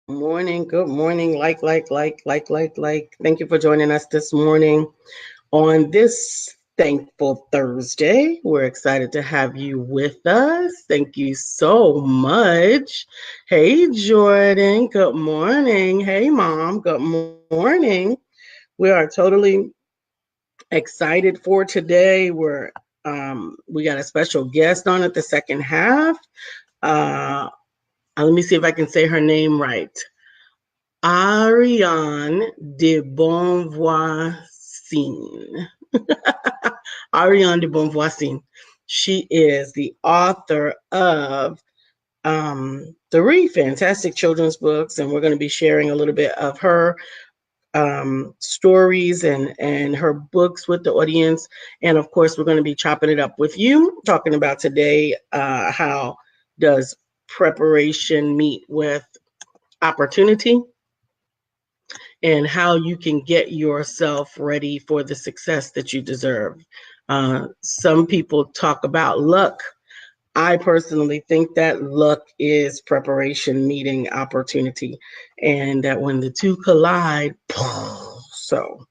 Good morning. Thank you for joining us this morning on this thankful Thursday. We're excited to have you with us. Thank you so much. Hey, Jordan. Good morning. Hey, Mom. Good morning. We are totally excited for today. We got a special guest on at the second half. Uh, let me see if I can say her name right. Ariane de Bonvoisin. Ariane de Bonvoisin. She is the author of three fantastic children's books, and we're going to be sharing a little bit of her stories and her books with the audience. And of course, we're going to be chopping it up with you, talking about today how does preparation meet with opportunity, and how you can get yourself ready for the success that you deserve. Some people talk about luck. I personally think that luck is preparation meeting opportunity, and that when the two collide, so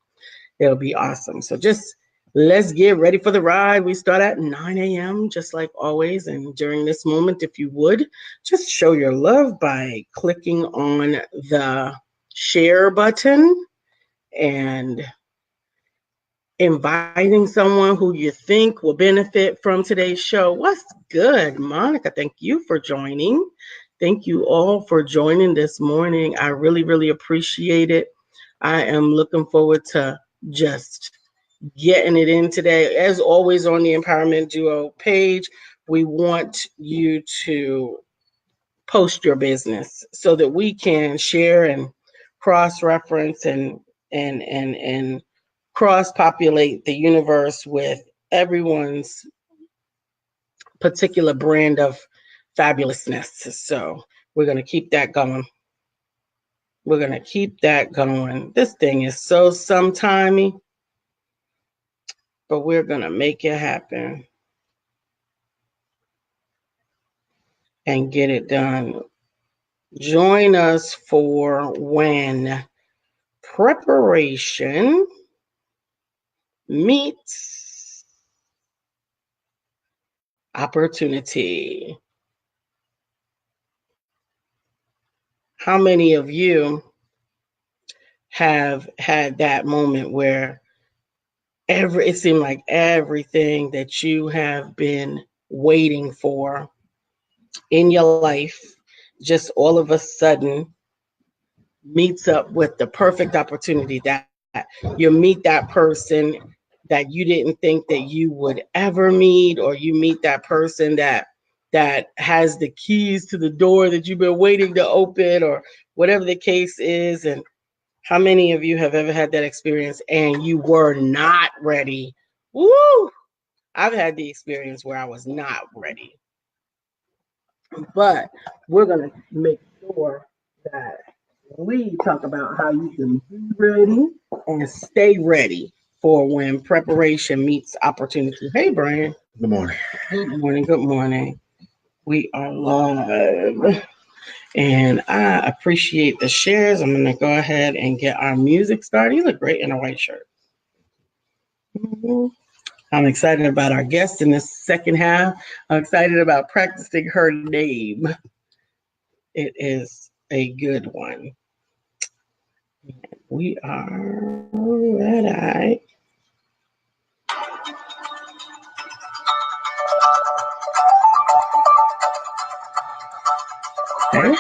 it'll be awesome. So just let's get ready for the ride. We start at 9 a.m. just like always. And during this moment, if you would, just show your love by clicking on the share button and inviting someone who you think will benefit from today's show. What's good, Monica? Thank you for joining. Thank you all for joining this morning. I really, really appreciate it. I am looking forward to just getting it in today. As always, on the Empowerment Duo page, we want you to post your business so that we can share and cross-reference and cross-populate the universe with everyone's particular brand of fabulousness. So we're going to keep that going. This thing is so sometimey, but we're going to make it happen and get it done. Join us for when preparation meets opportunity. How many of you have had that moment where it seemed like everything that you have been waiting for in your life just all of a sudden meets up with the perfect opportunity, that you meet that person that you didn't think that you would ever meet, or you meet that person that has the keys to the door that you've been waiting to open, or whatever the case is. And how many of you have ever had that experience and you were not ready? Woo! I've had the experience where I was not ready. But we're going to make sure that we talk about how you can be ready and stay ready for when preparation meets opportunity. Hey, Brian. Good morning. Good morning. We are live. And I appreciate the shares. I'm going to go ahead and get our music started. You look great in a white shirt. I'm excited about our guest in this second half. I'm excited about practicing her name. It is a good one. We are ready. Okay.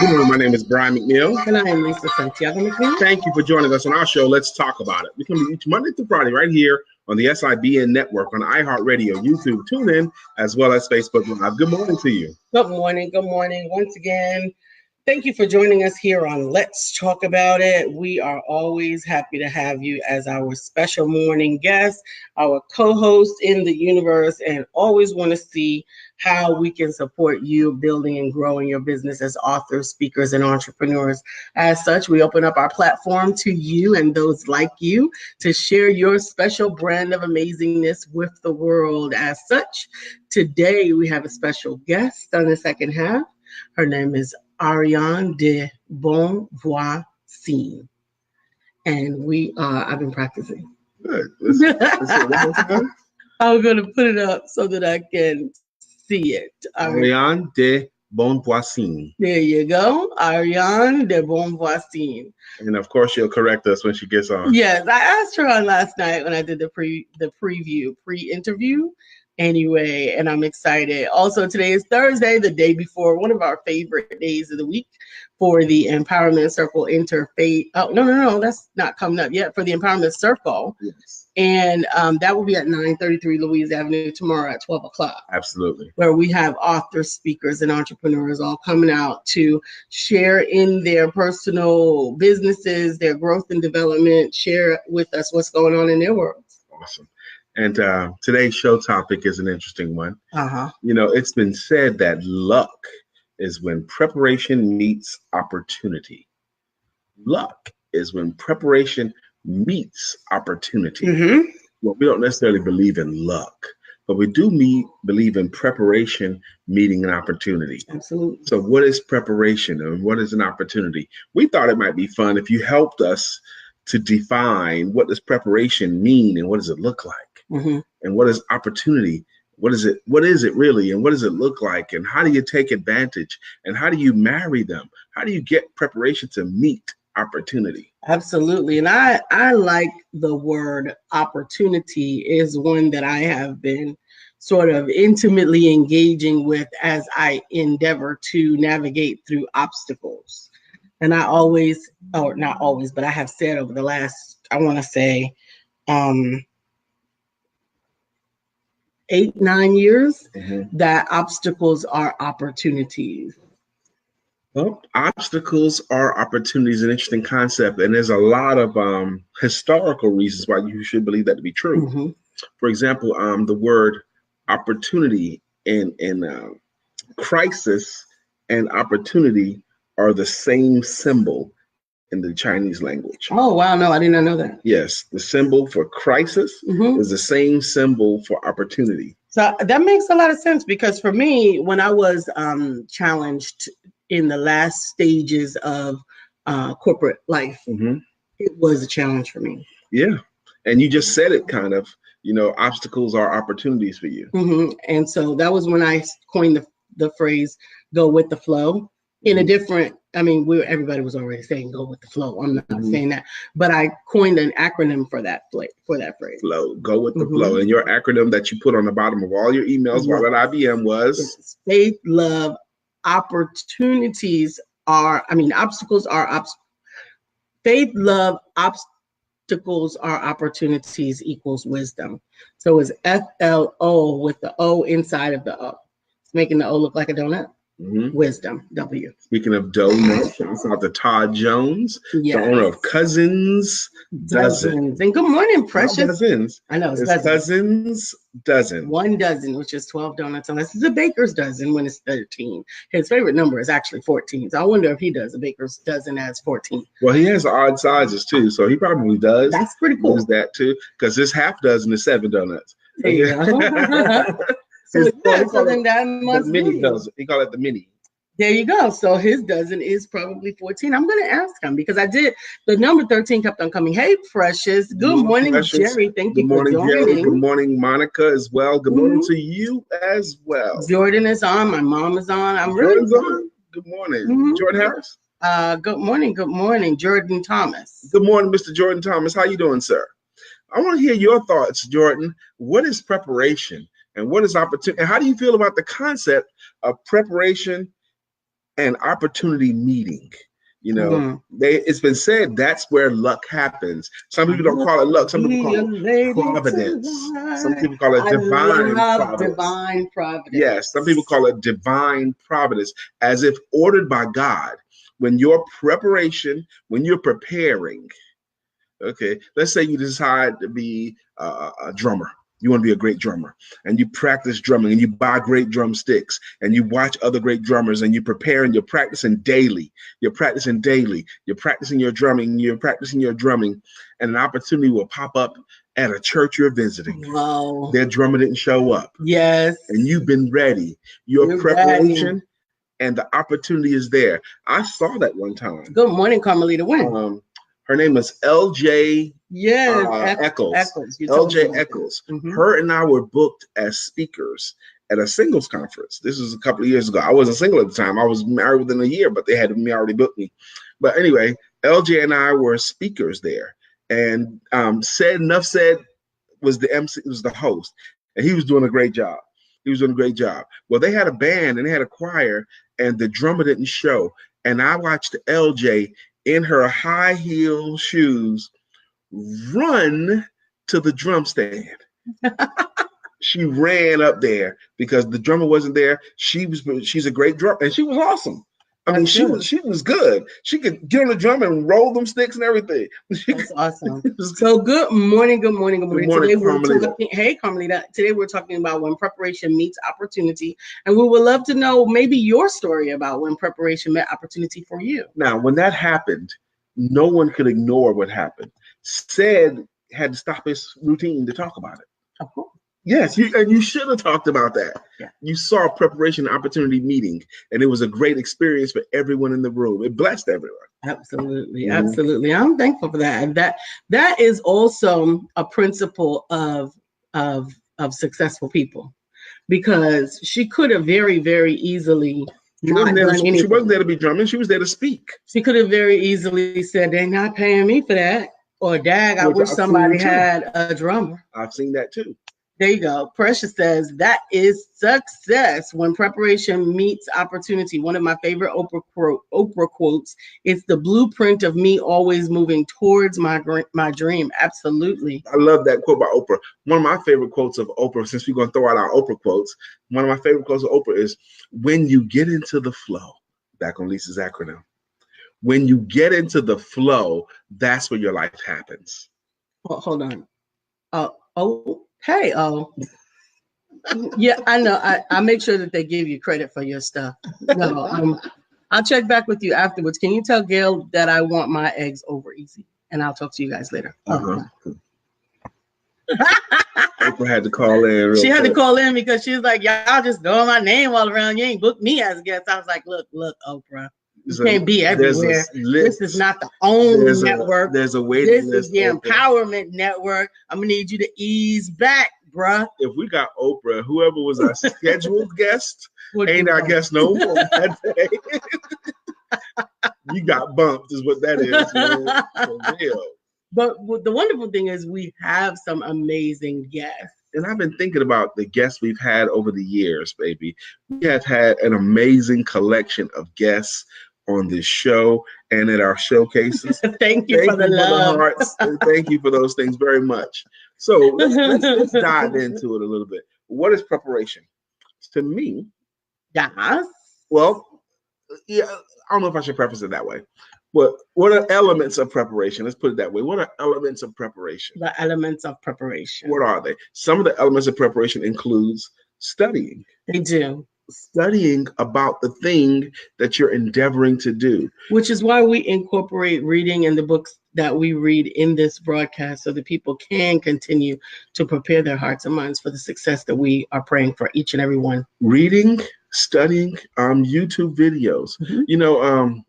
Good morning. My name is Brian McNeil. And I am Lisa Santiago McNeil. Thank you for joining us on our show, Let's Talk About It. We come to you each Monday through Friday right here on the SIBN Network, on iHeartRadio, YouTube, TuneIn, as well as Facebook Live. Good morning to you. Good morning. Once again, Thank you for joining us here on Let's Talk About It. We are always happy to have you as our special morning guest, our co-host in the universe, and always want to see how we can support you building and growing your business as authors, speakers, and entrepreneurs. As such, we open up our platform to you and those like you to share your special brand of amazingness with the world. As such, today we have a special guest on the second half. Her name is Ariane de Bonvoisin. And I've been practicing. Good. Let's see it one more time. I'm going to put it up so that I can see it. Ariane de Bonvoisin. There you go. Ariane de Bonvoisin. And of course, she'll correct us when she gets on. Yes, I asked her on last night when I did the pre-interview. Anyway, and I'm excited. Also, today is Thursday, the day before one of our favorite days of the week for the Empowerment Circle Interfaith. Oh, no, that's not coming up yet for the Empowerment Circle. Yes. And that will be at 933 Louise Avenue tomorrow at 12 o'clock. Absolutely. Where we have authors, speakers, and entrepreneurs all coming out to share in their personal businesses, their growth and development, share with us what's going on in their worlds. Awesome. And today's show topic is an interesting one. Uh-huh. You know, it's been said that luck is when preparation meets opportunity. Luck is when preparation meets opportunity. Mm-hmm. Well, we don't necessarily believe in luck, but we do believe in preparation meeting an opportunity. Absolutely. So what is preparation and what is an opportunity? We thought it might be fun if you helped us to define what does preparation mean and what does it look like? Mm-hmm. And what is opportunity? What is it really? And what does it look like? And how do you take advantage? And how do you marry them? How do you get preparation to meet opportunity? Absolutely. And I like the word opportunity is one that I have been sort of intimately engaging with as I endeavor to navigate through obstacles. And I always, or not always, but I have said over the last, I want to say, 8-9 years, Mm-hmm. that obstacles are opportunities. Well, obstacles are opportunities, an interesting concept. And there's a lot of historical reasons why you should believe that to be true. Mm-hmm. For example, the word opportunity and crisis and opportunity are the same symbol in the Chinese language. Oh, wow. No, I did not know that. Yes, the symbol for crisis Mm-hmm. is the same symbol for opportunity. So that makes a lot of sense because for me, when I was challenged in the last stages of corporate life, Mm-hmm. it was a challenge for me. Yeah, and you just said it kind of, obstacles are opportunities for you. Mm-hmm. And so that was when I coined the phrase, go with the flow. In a different, everybody was already saying go with the flow. I'm not saying that, but I coined an acronym for that phrase. Flow, go with the flow. And your acronym that you put on the bottom of all your emails while at IBM was? Faith, love, opportunities are, obstacles are, faith, love, obstacles are opportunities equals wisdom. So it's FLO with the O inside of the O. It's making the O look like a donut. Mm-hmm. Wisdom, W. Speaking of donuts, shout out to Todd Jones, the owner of Cousins Dozen. And good morning, Precious. Dozens. I know, it's Cousins Dozen. 1 dozen, which is 12 donuts, unless it's a baker's dozen when it's 13. His favorite number is actually 14. So I wonder if he does a baker's dozen as 14. Well, he has odd sizes too, so he probably does. That's pretty cool. Use that too, because this half dozen is 7 donuts. There you go. So then that must be. He call it the mini. There you go. So his dozen is probably 14. I'm going to ask him because the number 13 kept on coming. Hey, Precious. Good morning, Precious. Jerry. Thank you for joining. Jerry. Good morning, Monica, as well. Good morning to you as well. Jordan is on. My mom is on. Jordan's on. Good morning. Jordan Harris. Good morning. Good morning, Jordan Thomas. Good morning, Mr. Jordan Thomas. How you doing, sir? I want to hear your thoughts, Jordan. What is preparation? And what is opportunity? And how do you feel about the concept of preparation and opportunity meeting? It's been said that's where luck happens. Some people don't call it luck. Some people call it providence. Some people call it divine providence. Yes, some people call it divine providence, as if ordered by God. when your preparation, when you're preparing, okay, let's say you decide to be a drummer. You want to be a great drummer, and you practice drumming, and you buy great drumsticks, and you watch other great drummers, and you prepare, and you're practicing daily. You're practicing daily. You're practicing your drumming. You're practicing your drumming, and an opportunity will pop up at a church you're visiting. Wow. Their drummer didn't show up. Yes. And you've been ready. Your preparation ready. And the opportunity is there. I saw that one time. Good morning, Carmelita. When? Her name is LJ Eccles. LJ Eccles. Mm-hmm. Her and I were booked as speakers at a singles conference. This was a couple of years ago. I wasn't single at the time. I was married within a year, but they had already booked me. But anyway, LJ and I were speakers there. And Enough Said was the MC, was the host. And he was doing a great job. Well, they had a band and they had a choir, and the drummer didn't show. And I watched LJ in her high heel shoes run to the drum stand. She ran up there because the drummer wasn't there. She's a great drummer, and she was awesome. I mean, she was good. She could get on the drum and roll them sticks and everything. That's awesome. So good morning. Today hey, Carmelita. Today we're talking about when preparation meets opportunity, and we would love to know maybe your story about when preparation met opportunity for you. Now, when that happened, no one could ignore what happened. Said had to stop his routine to talk about it. Of course. Yes, you should have talked about that. Yeah. You saw preparation opportunity meeting, and it was a great experience for everyone in the room. It blessed everyone. Absolutely, mm-hmm. Absolutely. I'm thankful for that. And that is also a principle of successful people, because she could have very, very easily She wasn't there to be drumming. She was there to speak. She could have very easily said, "They're not paying me for that," or "Dag, I wish somebody had a drummer." I've seen that too. There you go. Precious says that is success when preparation meets opportunity. One of my favorite Oprah quotes. It's the blueprint of me always moving towards my dream. Absolutely. I love that quote by Oprah. One of my favorite quotes of Oprah, since we're going to throw out our Oprah quotes, one of my favorite quotes of Oprah is, when you get into the flow, back on Lisa's acronym, when you get into the flow, that's where your life happens. Well, hold on. Hey, yeah, I know. I make sure that they give you credit for your stuff. No, I'll check back with you afterwards. Can you tell Gail that I want my eggs over easy? And I'll talk to you guys later. Uh-huh. Oprah had to call in. She had to call in because she was like, y'all just throwing my name all around. You ain't booked me as a guest. I was like, look, Oprah. You can't be everywhere. This is not the only network. There's a waiting list. This is the empowerment network. I'm gonna need you to ease back, bruh. If we got Oprah, whoever was our scheduled guest ain't our guest no more that day. You got bumped, is what that is. For real. But the wonderful thing is we have some amazing guests. And I've been thinking about the guests we've had over the years, baby. We have had an amazing collection of guests on this show and at our showcases. Thank you for the love. The hearts. Thank you for those things very much. So let's dive into it a little bit. What is preparation? To me, yes. Well, yeah, I don't know if I should preface it that way. But what are elements of preparation? Let's put it that way. What are elements of preparation? The elements of preparation. What are they? Some of the elements of preparation includes studying. They do. Studying about the thing that you're endeavoring to do. Which is why we incorporate reading in the books that we read in this broadcast so that people can continue to prepare their hearts and minds for the success that we are praying for each and every one. Reading, studying, YouTube videos. Mm-hmm.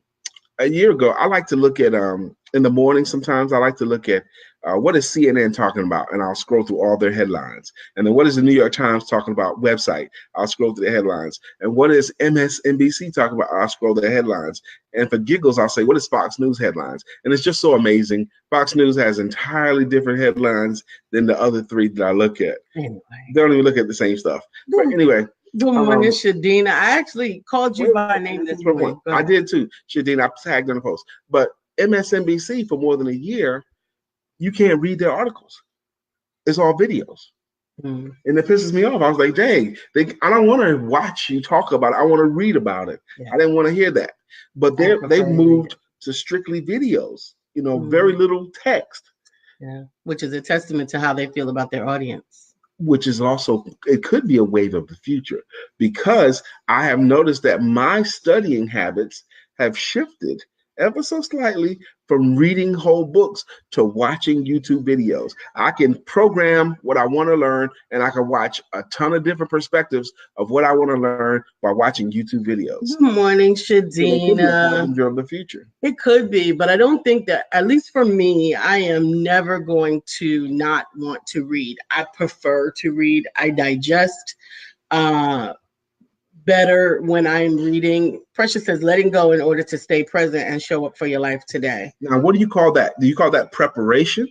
A year ago, I like to look at, in the morning sometimes, I like to look at what is CNN talking about, and I'll scroll through all their headlines. And then what is the New York Times talking about website? I'll scroll through the headlines. And what is MSNBC talking about? I'll scroll their headlines. And for giggles, I'll say, what is Fox News headlines? And it's just so amazing. Fox News has entirely different headlines than the other three that I look at. Anyway. They don't even look at the same stuff. But anyway. Good morning, Shadina. I actually called you by name this morning. I did too, Shadina. I tagged on the post. But MSNBC, for more than a year, you can't read their articles. It's all videos. Mm. And it pisses me off. I was like, dang, I don't want to watch you talk about it. I want to read about it. Yeah. I didn't want to hear that. But they've moved to strictly videos, very little text. Yeah, which is a testament to how they feel about their audience. Which is also, it could be a wave of the future, because I have noticed that my studying habits have shifted ever so slightly from reading whole books to watching YouTube videos. I can program what I want to learn, and I can watch a ton of different perspectives of what I want to learn by watching YouTube videos. Good morning, Shadina. So of the future. It could be, but I don't think that, at least for me, I am never going to not want to read. I prefer to read. I digest better when I'm reading. Precious says, letting go in order to stay present and show up for your life today. Now, what do you call that? Do you call that preparation?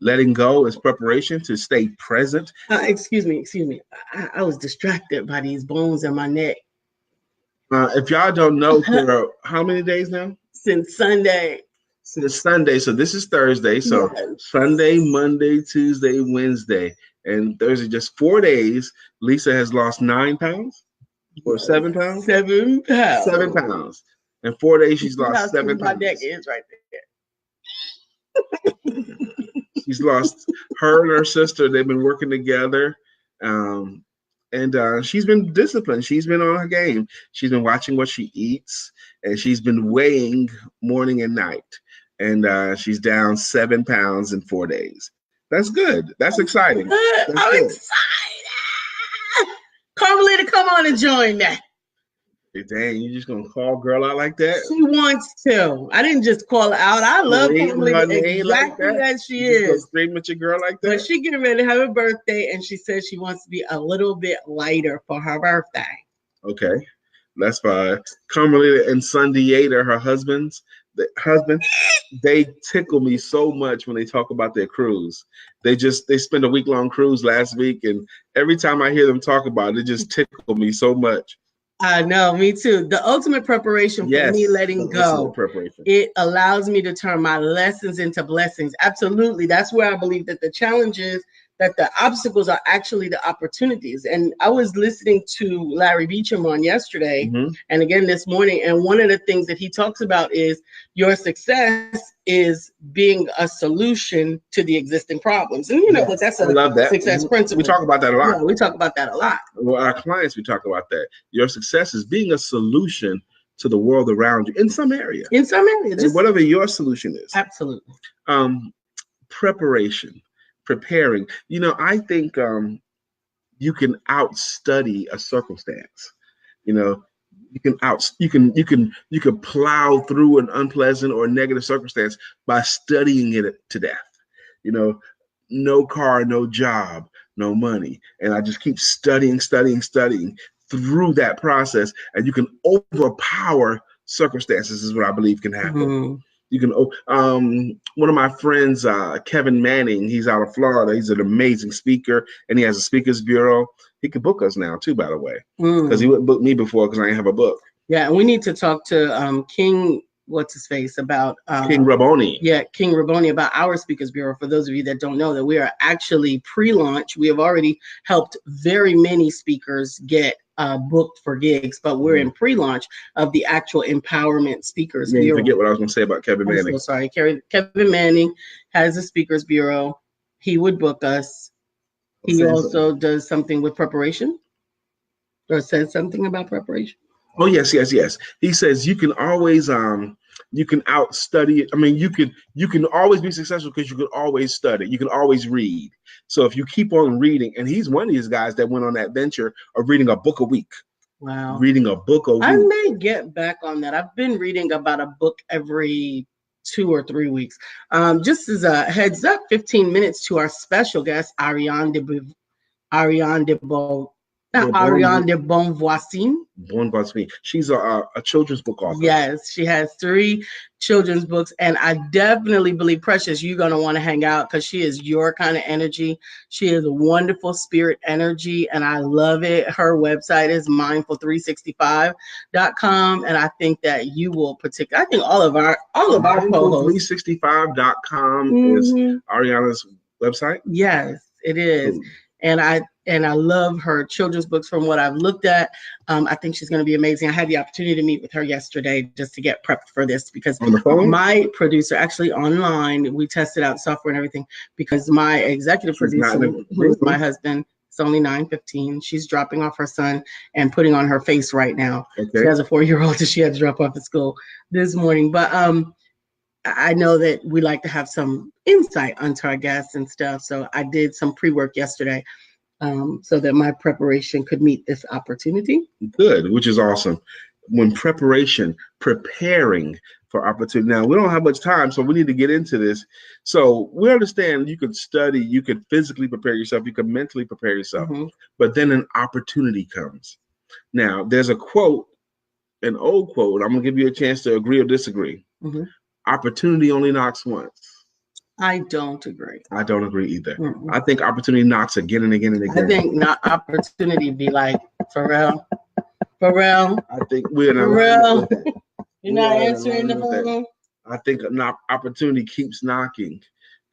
Letting go is preparation to stay present? Excuse me. I was distracted by these bones in my neck. If y'all don't know, for how many days now? Since Sunday. Since Sunday. So this is Thursday. So yes. Sunday, Monday, Tuesday, Wednesday, and Thursday, just 4 days. Lisa has lost 9 pounds. Or 7 pounds? 7 pounds. 7 pounds. In 4 days, she's lost 7 pounds. My neck is right there. She's lost, her and her sister, they've been working together. And she's been disciplined. She's been on her game. She's been watching what she eats, and she's been weighing morning and night. And she's down 7 pounds in 4 days. That's good. That's exciting. I'm excited. Carmelita, come on and join that. Dang, you just gonna call girl out like that? She wants to. I didn't just call her out. I love Carmelita exactly like that. She is. Scream at your girl like that. But she getting ready to have a birthday, and she says she wants to be a little bit lighter for her birthday. Okay, that's fine. Carmelita and Sundiata, her husband, they tickle me so much when they talk about their cruise. They spent a week-long cruise last week, and every time I hear them talk about it, it just tickles me so much. I know, me too. The ultimate preparation for me letting go. It allows me to turn my lessons into blessings. Absolutely. That's where I believe that the challenge is, that the obstacles are actually the opportunities. And I was listening to Larry Beecham on yesterday and again this morning. And one of the things that he talks about is your success is being a solution to the existing problems. And that's a success principle. We talk about that a lot. Yeah, we talk about that a lot. Well, our clients, we talk about that. Your success is being a solution to the world around you in some area. In some area. Just whatever your solution is. Absolutely. Preparation. Preparing. I think you can outstudy a circumstance. You can plow through an unpleasant or negative circumstance by studying it to death. No car, no job, no money, and I just keep studying through that process, and you can overpower circumstances. Is what I believe can happen. You can. One of my friends, Kevin Manning, he's out of Florida. He's an amazing speaker, and he has a speakers bureau. He can book us now too, by the way, because he wouldn't book me before because I didn't have a book. Yeah, and we need to talk to King. What's his face about King Raboni? Yeah, King Raboni, about our speakers bureau. For those of you that don't know, that we are actually pre-launch. We have already helped very many speakers get booked for gigs, but we're in pre-launch of the actual empowerment speakers bureau. You forget what I was going to say about Kevin Manning. I'm so sorry. Kevin Manning has a speakers bureau. He would book us. He also does something with preparation, or says something about preparation. Oh, yes. He says you can always you can outstudy it. I mean, you can always be successful because you can always study. You can always read. So if you keep on reading, and he's one of these guys that went on that venture of reading a book a week. Wow. Reading a book a week. I may get back on that. I've been reading about a book every 2 or 3 weeks. Just as a heads up, 15 minutes to our special guest, Ariane de Bonvoisin. She's a children's book author. Yes, she has 3 children's books, and I definitely believe, Precious, you're going to want to hang out because she is your kind of energy. She is a wonderful spirit energy, and I love it. Her website is mindful365.com, and I think that you will I think all of our co-hosts. Mindful365.com is Ariana's website. Yes, it is. and I love her children's books from what I've looked at. I think she's going to be amazing. I had the opportunity to meet with her yesterday just to get prepped for this, because On the phone? my producer, actually online, we tested out software and everything, because my executive producer, who's my husband, it's only 9:15. She's dropping off her son and putting on her face right now. Okay. She has a 4-year-old that she had to drop off at school this morning. But I know that we like to have some insight onto our guests and stuff. So I did some pre-work yesterday, so that my preparation could meet this opportunity. Good, which is awesome. When preparing for opportunity. Now, we don't have much time, so we need to get into this. So we understand you could study, you could physically prepare yourself, you could mentally prepare yourself, but then an opportunity comes. Now, there's a quote, an old quote. I'm going to give you a chance to agree or disagree. Opportunity only knocks once. I don't agree. I don't agree either. I think opportunity knocks again and again and again. I think not opportunity be like, for real. I think we're not. For real. You're not answering the phone. I think an opportunity keeps knocking,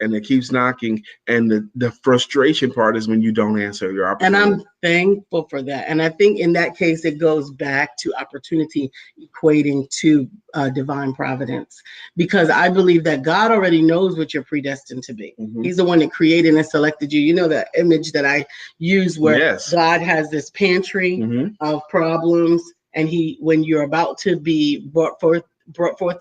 and it keeps knocking, and the frustration part is when you don't answer your opportunity. And I'm thankful for that. And I think in that case, it goes back to opportunity equating to divine providence, because I believe that God already knows what you're predestined to be. He's the one that created and selected you. You know, that image that I use where God has this pantry of problems, and when you're about to be brought forth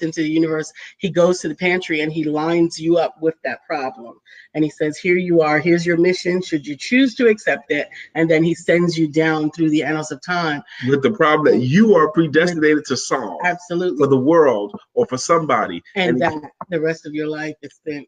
into the universe, he goes to the pantry and he lines you up with that problem. And he says, here you are, here's your mission, should you choose to accept it. And then he sends you down through the annals of time with the problem that you are predestinated to solve. Absolutely. For the world or for somebody. And that the rest of your life is spent.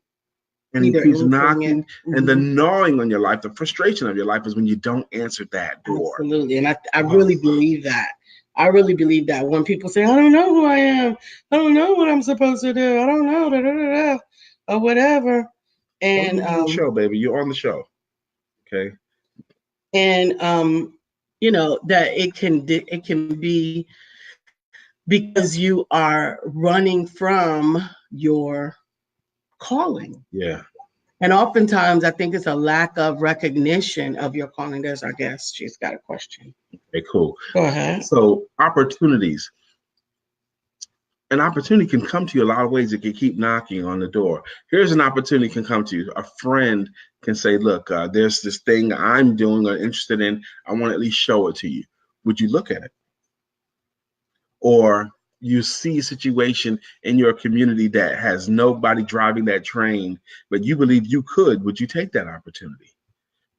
And he keeps knocking, and the gnawing on your life, the frustration of your life is when you don't answer that door. Absolutely. And I really believe that. I really believe that when people say, I don't know who I am, I don't know what I'm supposed to do, I don't know, or whatever. And you're on the show, baby. You're on the show. Okay. And you know, that it can be because you are running from your calling. Yeah. And oftentimes I think it's a lack of recognition of your calling. There's our guest. She's got a question. Okay, cool. Go ahead. So opportunities. An opportunity can come to you a lot of ways. It can keep knocking on the door. Here's an opportunity can come to you. A friend can say, look, there's this thing I'm doing or interested in. I want to at least show it to you. Would you look at it? Or you see a situation in your community that has nobody driving that train, but you believe you could. Would you take that opportunity?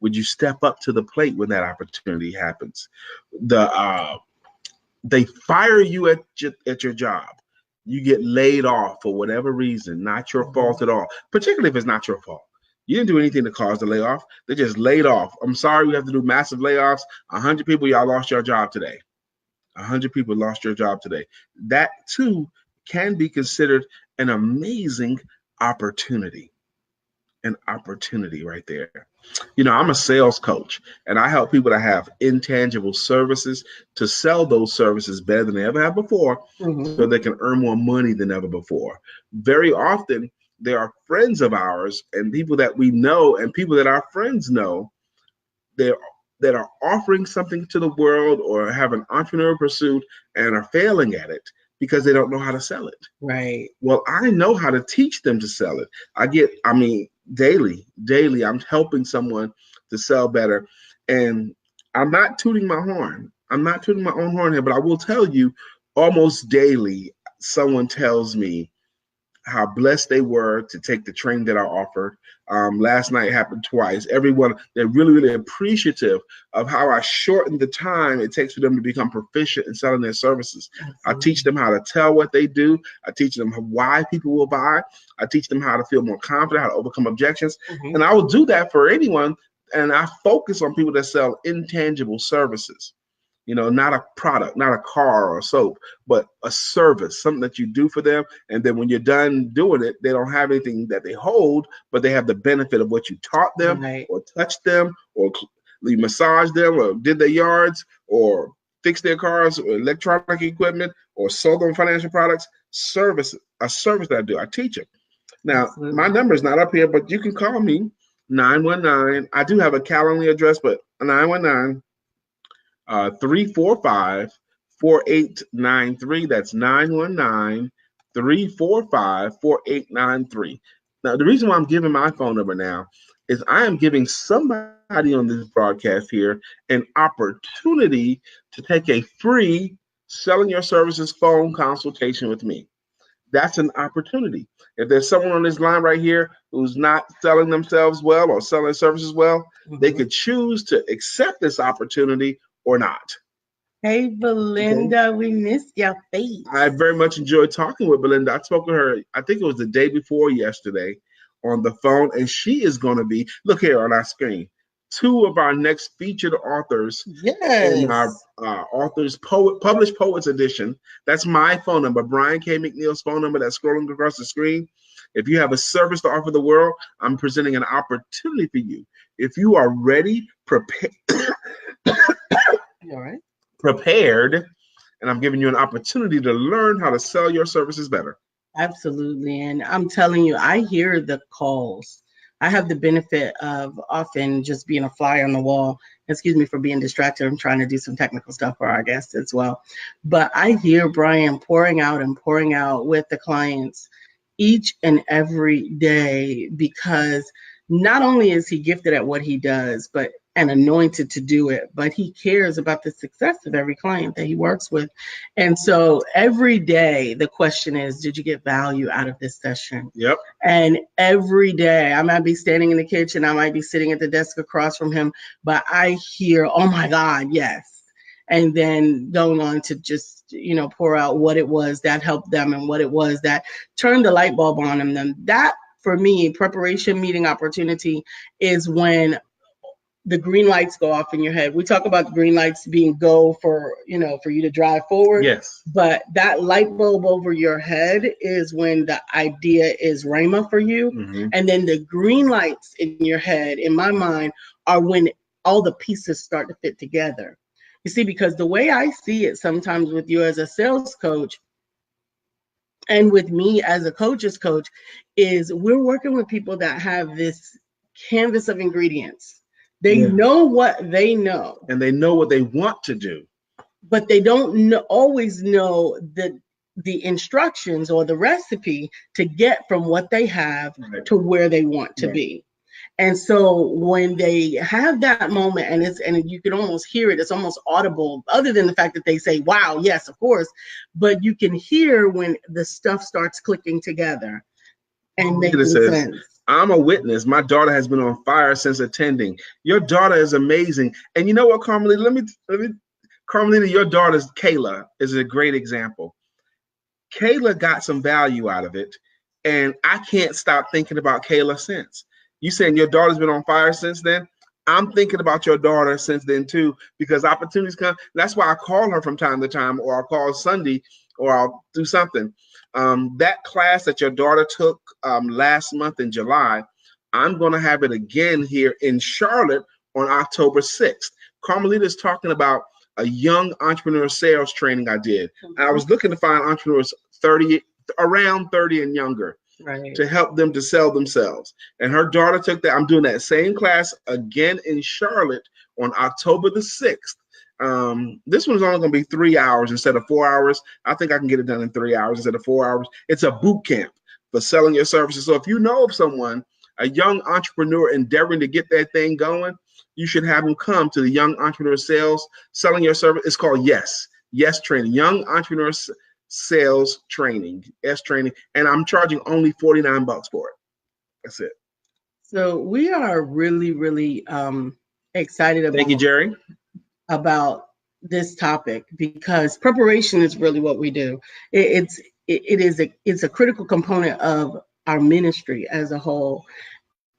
Would you step up to the plate when that opportunity happens? They fire you at your job. You get laid off for whatever reason, not your fault at all, particularly if it's not your fault. You didn't do anything to cause the layoff. They just laid off. I'm sorry, we have to do massive layoffs. 100 people, y'all lost your job today. 100 people lost your job today. That too can be considered an amazing opportunity. An opportunity right there. You know, I'm a sales coach, and I help people that have intangible services to sell those services better than they ever have before, so they can earn more money than ever before. Very often, there are friends of ours and people that we know and people that our friends know that are offering something to the world or have an entrepreneurial pursuit and are failing at it because they don't know how to sell it. Right. Well, I know how to teach them to sell it. Daily, I'm helping someone to sell better. And I'm not tooting my horn. I'm not tooting my own horn here, but I will tell you almost daily, someone tells me how blessed they were to take the training that I offered. Last night happened twice. Everyone, they're really, really appreciative of how I shortened the time it takes for them to become proficient in selling their services. I teach them how to tell what they do. I teach them why people will buy. I teach them how to feel more confident, how to overcome objections. And I will do that for anyone. And I focus on people that sell intangible services. You know, not a product, not a car or a soap, but a service, something that you do for them. And then when you're done doing it, they don't have anything that they hold, but they have the benefit of what you taught them or touched them or you massaged them or did their yards or fixed their cars or electronic equipment or sold them financial products. A service that I do. I teach them. Now, my number is not up here, but you can call me 919. I do have a Calendly address, but 919 345 4893. That's 919 345 4893. Now, the reason why I'm giving my phone number now is I am giving somebody on this broadcast here an opportunity to take a free selling your services phone consultation with me. That's an opportunity. If there's someone on this line right here who's not selling themselves well or selling services well, they could choose to accept this opportunity or not. Hey, Belinda, okay. We missed your face. I very much enjoyed talking with Belinda. I spoke to her, I think it was the day before yesterday on the phone, and she is going to be, look here on our screen, two of our next featured authors in our Published Poets edition. That's my phone number, Brian K. McNeil's phone number that's scrolling across the screen. If you have a service to offer the world, I'm presenting an opportunity for you. If you are ready, prepared, all right, prepared, and I'm giving you an opportunity to learn how to sell your services better. Absolutely. And I'm telling you, I hear the calls. I have the benefit of often just being a fly on the wall. Excuse me for being distracted. I'm trying to do some technical stuff for our guests as well. But I hear Brian pouring out with the clients each and every day, because not only is he gifted at what he does, but and anointed to do it, but he cares about the success of every client that he works with. And so every day the question is, did you get value out of this session? Yep. And every day I might be standing in the kitchen, I might be sitting at the desk across from him, but I hear, oh my God, yes. And then going on to just, pour out what it was that helped them and what it was that turned the light bulb on them. Then that, for me, preparation meeting opportunity is when the green lights go off in your head. We talk about the green lights being go for, for you to drive forward. Yes. But that light bulb over your head is when the idea is rhema for you. Mm-hmm. And then the green lights in your head, in my mind, are when all the pieces start to fit together. You see, because the way I see it sometimes with you as a sales coach and with me as a coach's coach is we're working with people that have this canvas of ingredients. They know what they know. And they know what they want to do. But they don't always know the instructions or the recipe to get from what they have to where they want to be. And so when they have that moment, and you can almost hear it, it's almost audible, other than the fact that they say, wow, yes, of course, but you can hear when the stuff starts clicking together and making sense. I'm a witness. My daughter has been on fire since attending. Your daughter is amazing. And you know what, Carmelita? Carmelita, your daughter, Kayla, is a great example. Kayla got some value out of it, and I can't stop thinking about Kayla since. You saying your daughter's been on fire since then? I'm thinking about your daughter since then too, because opportunities come. That's why I call her from time to time, or I'll call Sunday, or I'll do something. That class that your daughter took last month in July, I'm going to have it again here in Charlotte on October 6th. Carmelita is talking about a young entrepreneur sales training I did. And I was looking to find entrepreneurs around 30 and younger. Right. To help them to sell themselves. And her daughter took that. I'm doing that same class again in Charlotte on October the 6th. This one's only going to be 3 hours instead of 4 hours. I think I can get it done in 3 hours instead of 4 hours. It's a boot camp for selling your services. So if you know of someone, a young entrepreneur endeavoring to get that thing going, you should have them come to the Young Entrepreneur Sales Selling Your Service. It's called Yes Training. Young Entrepreneur Sales Training, training, and I'm charging only $49 for it. That's it. So we are really, really excited about. Thank you, Jerry. About this topic, because preparation is really what we do. It's a critical component of our ministry as a whole.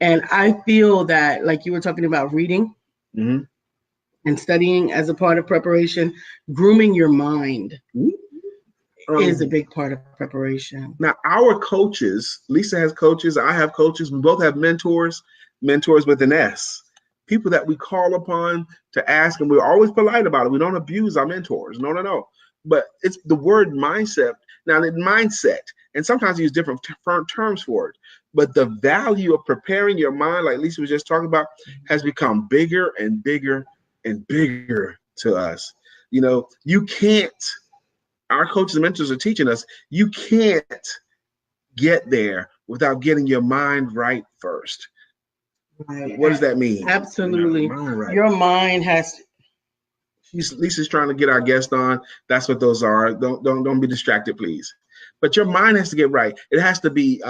And I feel that, like you were talking about reading and studying as a part of preparation, grooming your mind is a big part of preparation. Now, our coaches, Lisa has coaches, I have coaches, we both have mentors with an S. People that we call upon to ask, and we're always polite about it. We don't abuse our mentors. No. But it's the word mindset Now, the mindset, and sometimes you use different terms for it, but the value of preparing your mind, like Lisa was just talking about, has become bigger and bigger and bigger to us. You know, you can't, our coaches and mentors are teaching us, you can't get there without getting your mind right first. Right. What does that mean? Absolutely. Your mind has to. Lisa's trying to get our guest on. That's what those are. Don't be distracted, please. But your mind has to get right. It has to be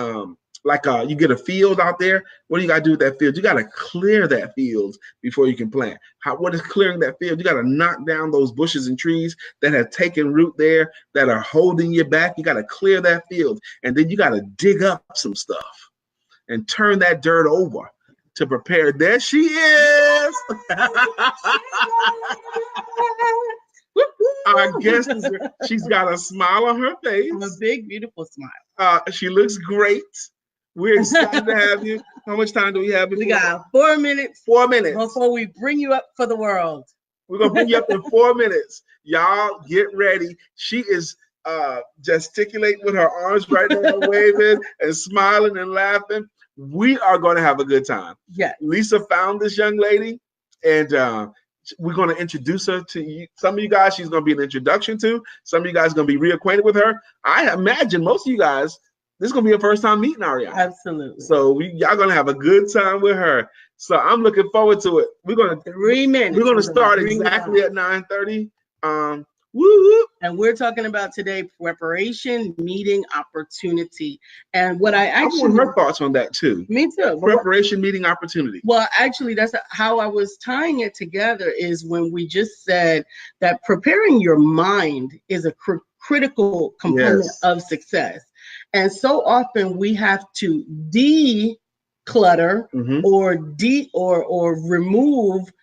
like you get a field out there. What do you got to do with that field? You got to clear that field before you can plant. What is clearing that field? You got to knock down those bushes and trees that have taken root there, that are holding you back. You got to clear that field, and then you got to dig up some stuff and turn that dirt over to prepare. There she is. Our guest is, she's got a smile on her face. A big, beautiful smile. She looks great. We're excited to have you. How much time do we have? We got 4 minutes. 4 minutes. Before we bring you up for the world. We're going to bring you up in 4 minutes. Y'all get ready. She is gesticulating with her arms right now, waving and smiling and laughing. We are going to have a good time. Yeah. Lisa found this young lady, and we're going to introduce her to you. Some of you guys, she's going to be an introduction to. Some of you guys are going to be reacquainted with her. I imagine most of you guys, this is going to be your first time meeting Ariane. Absolutely. So y'all going to have a good time with her. So I'm looking forward to it. We're going to 3 minutes. We're going to start exactly at 9:30. Woo! And we're talking about today preparation meeting opportunity. And what I want her thoughts on that too. Me too. Preparation meeting opportunity. Well, actually, that's how I was tying it together, is when we just said that preparing your mind is a critical component of success. And so often we have to declutter or remove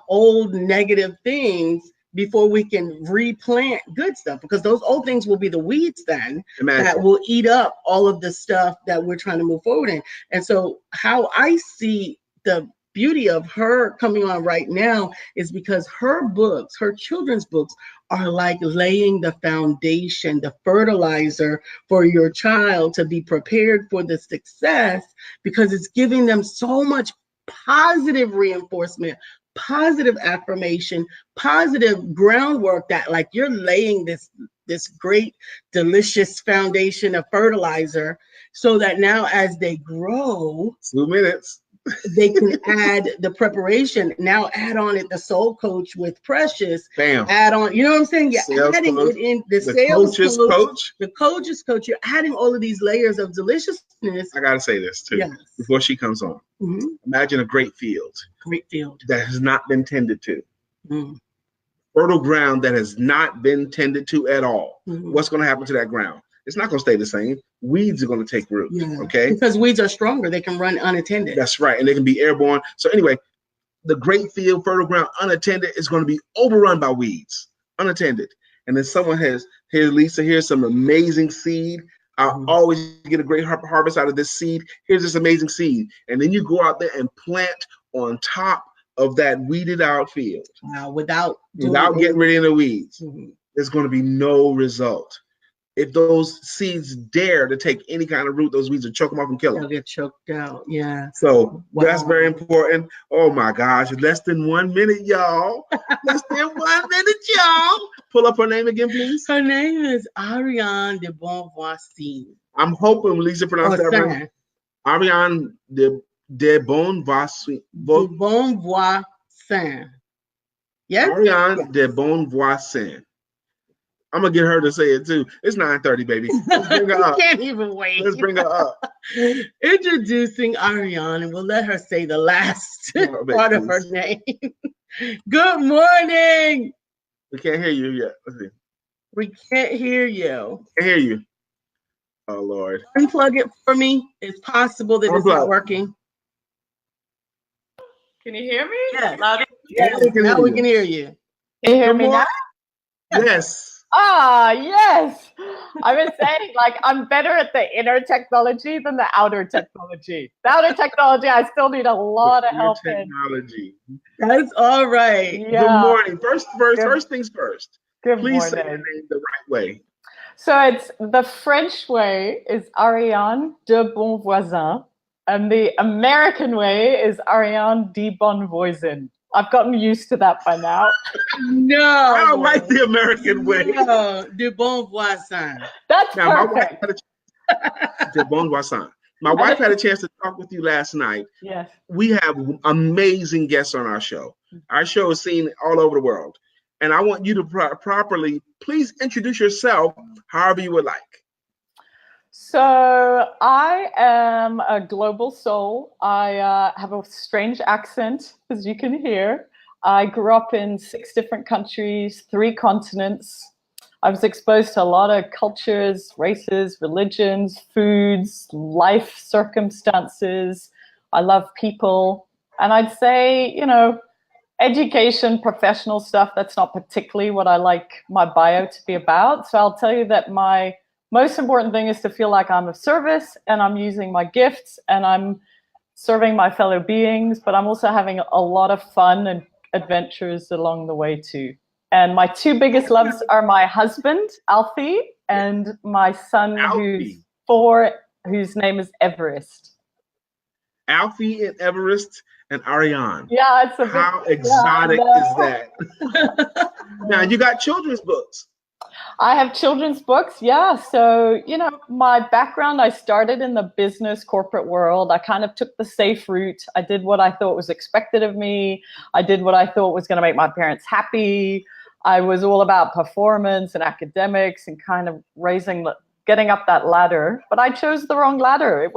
old negative things before we can replant good stuff, because those old things will be the weeds then that will eat up all of the stuff that we're trying to move forward in. And so how I see the beauty of her coming on right now is because her books, her children's books, are like laying the foundation, the fertilizer for your child to be prepared for the success, because it's giving them so much positive reinforcement, positive affirmation, positive groundwork, that like you're laying this great, delicious foundation of fertilizer, so that now as they grow, 2 minutes, they can add the preparation. Now add on it the soul coach with Precious. Bam. Add on, you know what I'm saying? You're adding it in the sales coach, the coach's coach. You're adding all of these layers of deliciousness. I gotta say this too, before she comes on. Imagine a great field. Great field that has not been tended to. Fertile ground that has not been tended to at all. What's going to happen to that ground? It's not going to stay the same. Weeds are going to take root. Okay, because weeds are stronger. They can run unattended. That's right, and they can be airborne. So anyway, the great field, fertile ground, unattended, is going to be overrun by weeds, unattended. And then someone has, here, Lisa, here's some amazing seed. I'll always get a great harvest out of this seed. Here's this amazing seed. And then you go out there and plant on top of that weeded out field. Wow, without getting rid of the weeds. There's going to be no result. If those seeds dare to take any kind of root, those weeds will choke them off and kill them. They'll get choked out, yeah. So that's very important. Oh my gosh, less than 1 minute, y'all. Less than 1 minute, y'all. Pull up her name again, please. Her name is Ariane de Bonvoisin. I'm hoping Lisa pronounced that right. Ariane de Bonvoisin. De Bonvoisin. Yes? Ariane de Bonvoisin. I'm gonna get her to say it too. It's 9:30, baby. Let's bring her up. Can't even wait. Let's bring her up. Introducing Ariane, and we'll let her say the last part of her name. Good morning. We can't hear you yet. Let's see. We can't hear you. Can't hear you. Oh Lord. Unplug it for me. It's possible that it's not working. Can you hear me? Yes. Yes. Now we can hear you. Can you hear me now? Yes. Ah, yes. I've been saying, like, I'm better at the inner technology than the outer technology. The outer technology, I still need a lot of help in. Technology. That's all right. Yeah. Good morning. First things first. Good Please morning. say your name the right way. So it's the French way is Ariane de Bonvoisin, and the American way is Ariane de Bonvoisin. I've gotten used to that by now. No, I don't like the American way. No, de Bonvoisin. That's Now, perfect. De Bonvoisin. My wife had a chance to talk with you last night. Yes. We have amazing guests on our show. Our show is seen all over the world. And I want you to properly, please introduce yourself however you would like. So I am a global soul. I have a strange accent, as you can hear. I grew up in 6 different countries, 3 continents. I was exposed to a lot of cultures, races, religions, foods, life circumstances. I love people. And I'd say, you know, education, professional stuff, that's not particularly what I like my bio to be about. So I'll tell you that my most important thing is to feel like I'm of service and I'm using my gifts and I'm serving my fellow beings, but I'm also having a lot of fun and adventures along the way too. And my 2 biggest loves are my husband, Alfie, and my son, who's 4, whose name is Everest. Alfie and Everest and Ariane. Yeah, it's a How exotic is that? Now, you got children's books. I have children's books, yeah. So, you know, my background, I started in the business corporate world. I kind of took the safe route. I did what I thought was expected of me. I did what I thought was going to make my parents happy. I was all about performance and academics and kind of getting up that ladder. But I chose the wrong ladder.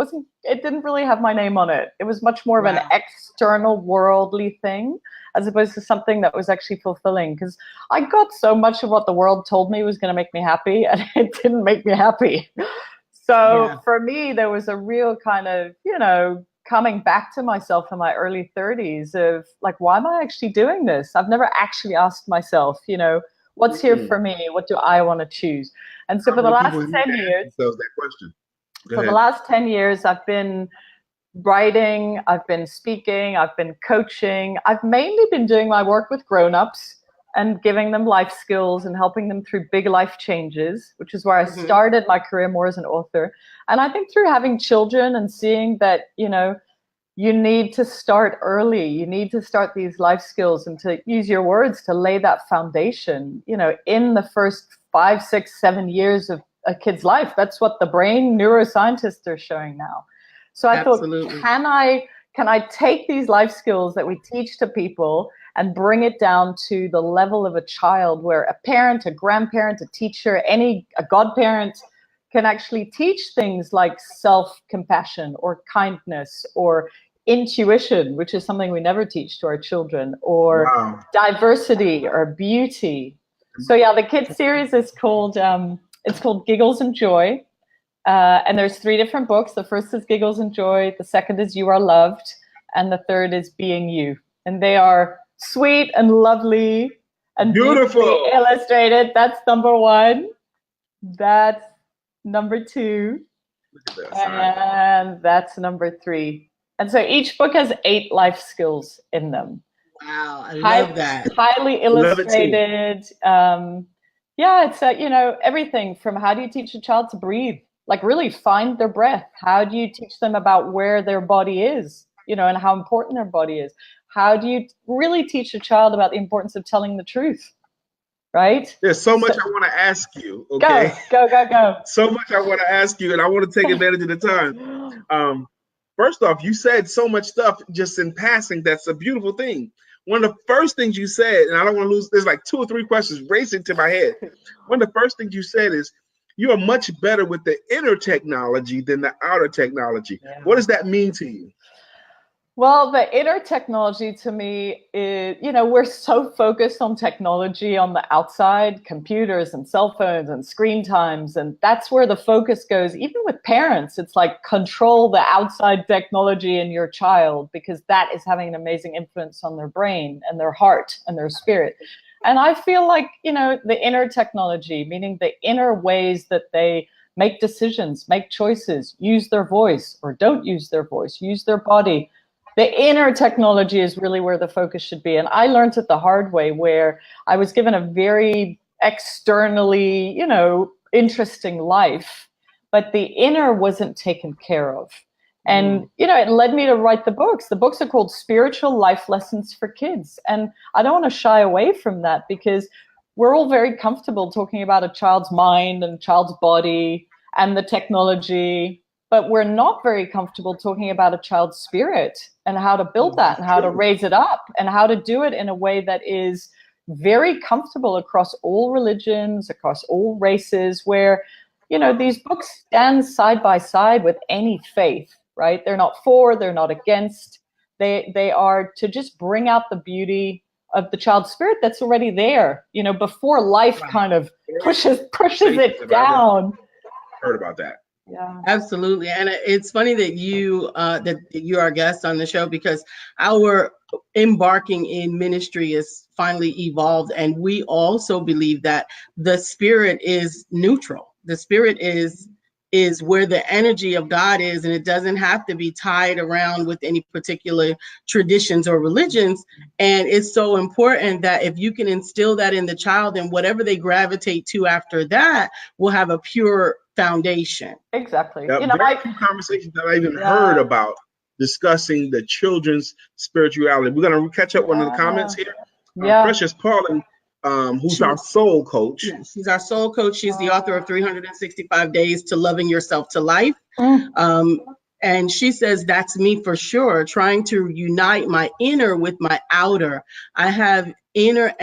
It didn't really have my name on it. It was much more of an external worldly thing, as opposed to something that was actually fulfilling. Because I got so much of what the world told me was going to make me happy, and it didn't make me happy. So for me, there was a real kind of, you know, coming back to myself in my early 30s of like, why am I actually doing this? I've never actually asked myself, you know, what's here for me? What do I want to choose? And so for the last 10 years, that question. for the last 10 years, I've been writing, I've been speaking, I've been coaching. I've mainly been doing my work with grown-ups and giving them life skills and helping them through big life changes, which is where I started my career more as an author. And I think through having children and seeing that, you know, you need to start early. You need to start these life skills and, to use your words, to lay that foundation, you know, in the first 5, 6, 7 years of a kid's life. That's what the brain neuroscientists are showing now. So I thought, can I take these life skills that we teach to people and bring it down to the level of a child, where a parent, a grandparent, a teacher, a godparent can actually teach things like self-compassion or kindness or intuition, which is something we never teach to our children, or diversity or beauty. So yeah, the kids series is called Giggles and Joy. And there's 3 different books. The first is Giggles and Joy. The second is You Are Loved. And the third is Being You. And they are sweet and lovely and beautifully illustrated. That's number 1. That's number 2. And that's number 3. And so each book has 8 life skills in them. Wow, I love that. Highly illustrated. It's you know, everything from how do you teach a child to breathe? Like really find their breath. How do you teach them about where their body is, you know, and how important their body is? How do you really teach a child about the importance of telling the truth? Right? There's so much I want to ask you. Okay. Go. So much I want to ask you, and I want to take advantage of the time. First off, you said so much stuff just in passing. That's a beautiful thing. One of the first things you said, and I don't want to lose, there's like 2 or 3 questions racing to my head. One of the first things you said is, you are much better with the inner technology than the outer technology. Yeah. What does that mean to you? Well, the inner technology to me is, you know, we're so focused on technology on the outside, computers and cell phones and screen times. And that's where the focus goes. Even with parents, it's like control the outside technology in your child, because that is having an amazing influence on their brain and their heart and their spirit. And I feel like, you know, the inner technology, meaning the inner ways that they make decisions, make choices, use their voice or don't use their voice, use their body. The inner technology is really where the focus should be. And I learned it the hard way, where I was given a very externally, you know, interesting life, but the inner wasn't taken care of. And, you know, it led me to write the books. The books are called Spiritual Life Lessons for Kids. And I don't want to shy away from that, because we're all very comfortable talking about a child's mind and child's body and the technology, but we're not very comfortable talking about a child's spirit and how to build that and how to raise it up and how to do it in a way that is very comfortable across all religions, across all races, where, you know, these books stand side by side with any faith, right? They're not for, they're not against. They are to just bring out the beauty of the child's spirit that's already there, you know, before life kind of pushes it down. Heard about that. Yeah, absolutely. And it's funny that you are a guest on the show, because our embarking in ministry is finally evolved, and we also believe that the spirit is neutral. The spirit is where the energy of God is, and it doesn't have to be tied around with any particular traditions or religions. And it's so important that if you can instill that in the child, and whatever they gravitate to after that will have a pure foundation. exactly. There You know, are few conversations that I even heard about discussing the children's spirituality. We're going to catch up one of the comments here. Precious Pauling, who's our soul coach. Yes, she's our soul coach. She's the author of 365 Days to Loving Yourself to Life. And she says, that's me for sure, trying to unite my inner with my outer. I have inner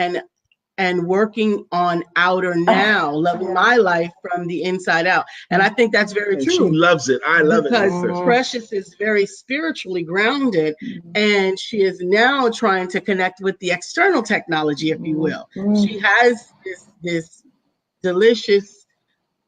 and working on outer now, loving my life from the inside out. And I think that's very true. She loves it. I love it. Because Precious is very spiritually grounded, and she is now trying to connect with the external technology, if you will. She has this delicious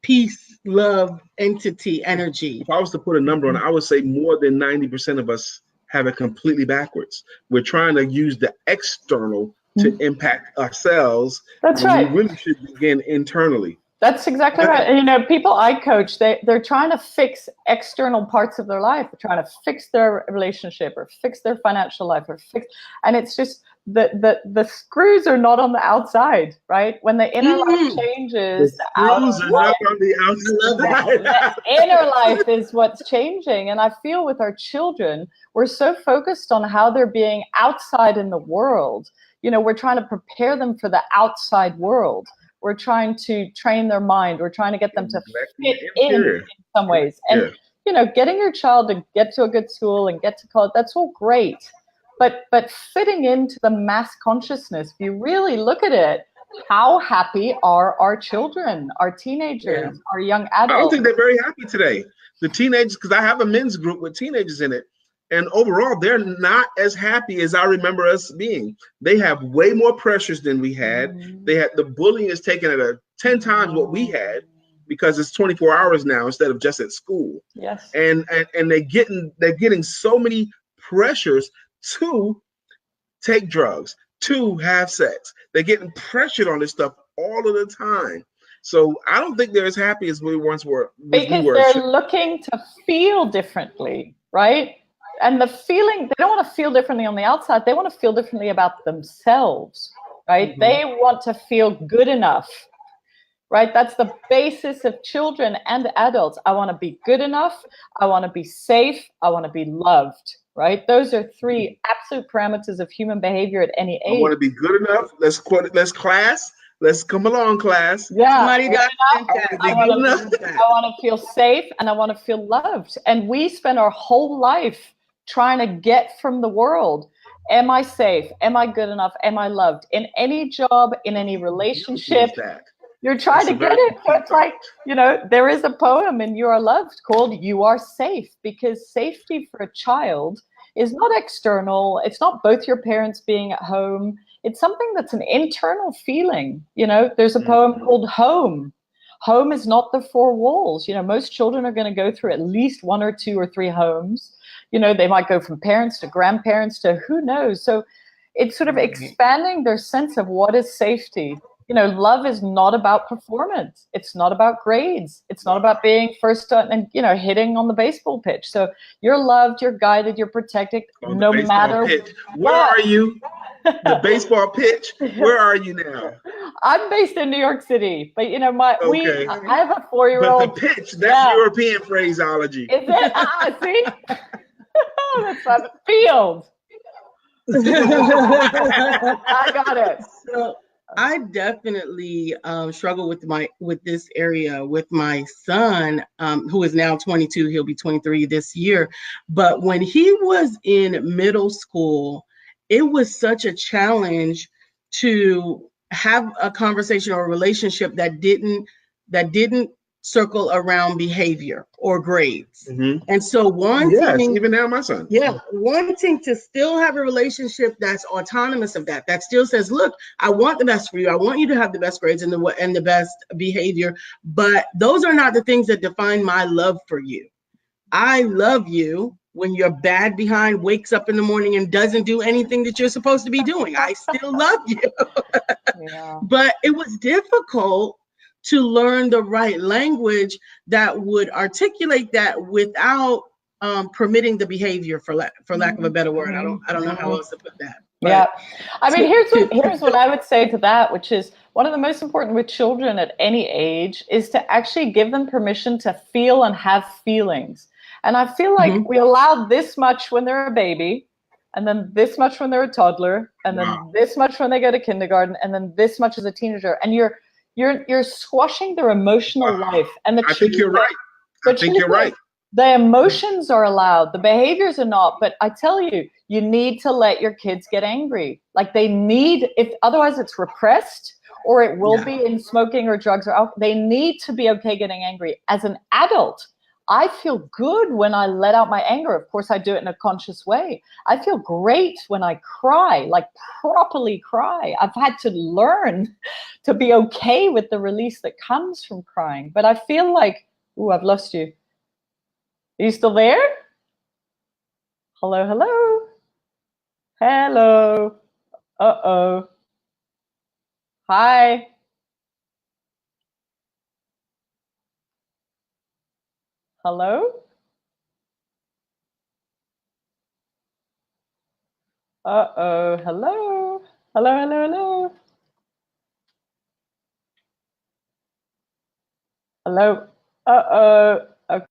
peace, love, entity, energy. If I was to put a number on it, I would say more than 90% of us have it completely backwards. We're trying to use the external to impact ourselves. That's right. We really should begin internally. That's exactly right. And, you know, people I coach, they're trying to fix external parts of their life. They're trying to fix their relationship or fix their financial life and it's just the screws are not on the outside, right? When the inner life changes, the screws are not on the outside. The inner life is what's changing. And I feel with our children, we're so focused on how they're being outside in the world. You know, we're trying to prepare them for the outside world. We're trying to train their mind. We're trying to get them to fit in some ways. And, you know, getting your child to get to a good school and get to college, that's all great. But fitting into the mass consciousness, if you really look at it, how happy are our children, our teenagers, our young adults? I don't think they're very happy today. The teenagers, because I have a men's group with teenagers in it. And overall, they're not as happy as I remember us being. They have way more pressures than we had. The bullying is taken at 10 times what we had, because it's 24 hours now instead of just at school. Yes. And they're getting so many pressures to take drugs, to have sex. They're getting pressured on this stuff all of the time. So I don't think they're as happy as we once were. Because they're looking to feel differently, right? And the feeling, they don't want to feel differently on the outside. They want to feel differently about themselves, right? They want to feel good enough, right? That's the basis of children and adults. I want to be good enough. I want to be safe. I want to be loved, right? Those are three absolute parameters of human behavior at any age. I want to be good enough. Let's class. Let's come along, class. Yeah. Somebody got I want to feel safe, and I want to feel loved. And we spend our whole life trying to get from the world, am I safe? Am I good enough? Am I loved? In any job, in any relationship, you're trying to get it. So it's like, you know, there is a poem in You Are Loved called You Are Safe, because safety for a child is not external. It's not both your parents being at home. It's something that's an internal feeling. You know, there's a poem called Home. Home is not the four walls. You know, most children are going to go through at least 1 or 2 or 3 homes. You know, they might go from parents to grandparents to who knows. So it's sort of expanding their sense of what is safety. love is not about performance. It's not about grades. It's not about being first and, hitting on the baseball pitch. So you're loved, you're guided, you're protected, On no the baseball matter pitch. Where what. are you? The baseball pitch. Where are you now? I'm based in New York City, but Okay. I have a But the 4-year-old. pitch, that's Yeah. European phraseology. Is it? See? That's not the field. I got it. So I definitely struggle with this area with my son, who is now 22. He'll be 23 this year. But when he was in middle school, it was such a challenge to have a conversation or a relationship that didn't circle around behavior or grades. Mm-hmm. And so Yes, even now my son. Yeah, wanting to still have a relationship that's autonomous of that still says, look, I want the best for you. I want you to have the best grades and the best behavior, but those are not the things that define my love for you. I love you when your bad behind wakes up in the morning and doesn't do anything that you're supposed to be doing. I still love you. Yeah. But it was difficult to learn the right language that would articulate that without permitting the behavior, for lack of a better word. I don't know how else to put that. But yeah, I mean, here's what I would say to that, which is one of the most important with children at any age is to actually give them permission to feel and have feelings. And I feel like we allow this much when they're a baby, and then this much when they're a toddler, and then this much when they go to kindergarten, and then this much as a teenager, and you're squashing their emotional life. And I think you're right. I think you're right. The emotions are allowed, the behaviors are not. But I tell you, you need to let your kids get angry. Like they need, if otherwise it's repressed, or it will be in smoking or drugs or alcohol. They need to be okay getting angry. As an adult, I feel good when I let out my anger. Of course, I do it in a conscious way. I feel great when I cry, like properly cry. I've had to learn to be okay with the release that comes from crying. But I feel like, ooh, I've lost you. Are you still there? Hello, hello. Hello. Uh-oh. Hi. Hello? Uh-oh. Hello. Hello, hello, hello. Hello. Uh-oh. Okay.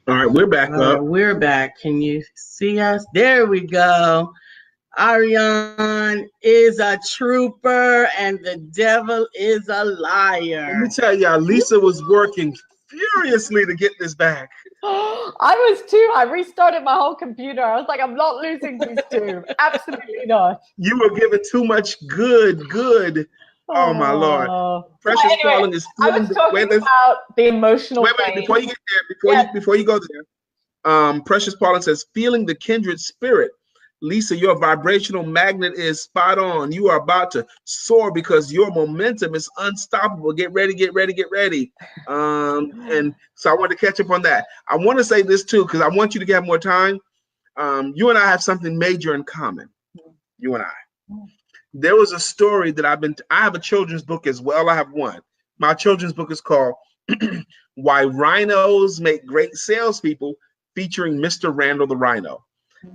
All right, we're back up. We're back. Can you see us? There we go. Ariane is a trooper and the devil is a liar. Let me tell y'all, Lisa was working furiously to get this back. I was too. I restarted my whole computer. I was like, I'm not losing these two. Absolutely not. You were giving too much good. Oh my Lord. Precious anyway, Falling is I was talking about the emotional wait, before you get there, before you go there, Precious Pauling says, feeling the kindred spirit. Lisa, your vibrational magnet is spot on. You are about to soar because your momentum is unstoppable. Get ready. And so I want to catch up on that. I want to say this too, because I want you to have more time. You and I have something major in common. You and I. There was a story that I have a children's book as well. I have one. My children's book is called Why Rhinos Make Great Salespeople, featuring Mr. Randall the Rhino.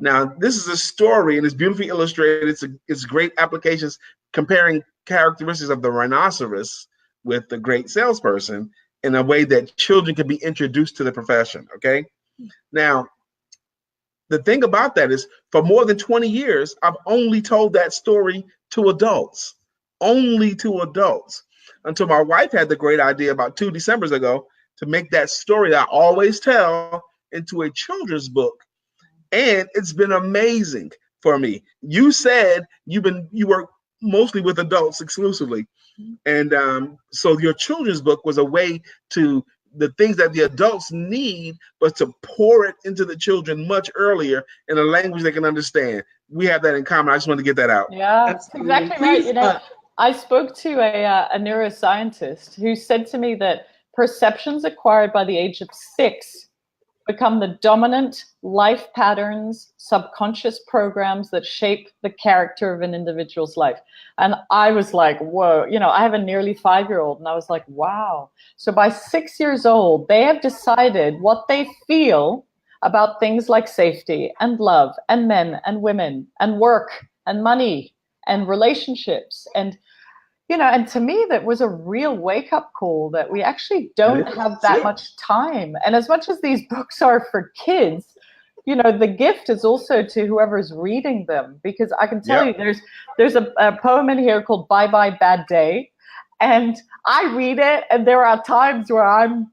Now, this is a story and it's beautifully illustrated. It's great applications comparing characteristics of the rhinoceros with the great salesperson in a way that children can be introduced to the profession, okay? Now, the thing about that is for more than 20 years, I've only told that story to adults, until my wife had the great idea about 2 Decembers ago to make that story that I always tell into a children's book. And it's been amazing for me. You said you work mostly with adults exclusively. And so your children's book was a way to the things that the adults need, but to pour it into the children much earlier in a language they can understand. We have that in common. I just wanted to get that out. Yeah, that's exactly right. You know, I spoke to a neuroscientist who said to me that perceptions acquired by the age of 6 become the dominant life patterns, subconscious programs that shape the character of an individual's life. And I was like, whoa, you know, I have a nearly 5-year-old and I was like, wow. So by 6 years old, they have decided what they feel about things like safety and love and men and women and work and money and relationships. And you know, and to me, that was a real wake-up call that we actually don't have that much time. And as much as these books are for kids, you know, the gift is also to whoever's reading them, because I can tell you there's a poem in here called Bye Bye Bad Day. And I read it and there are times where I'm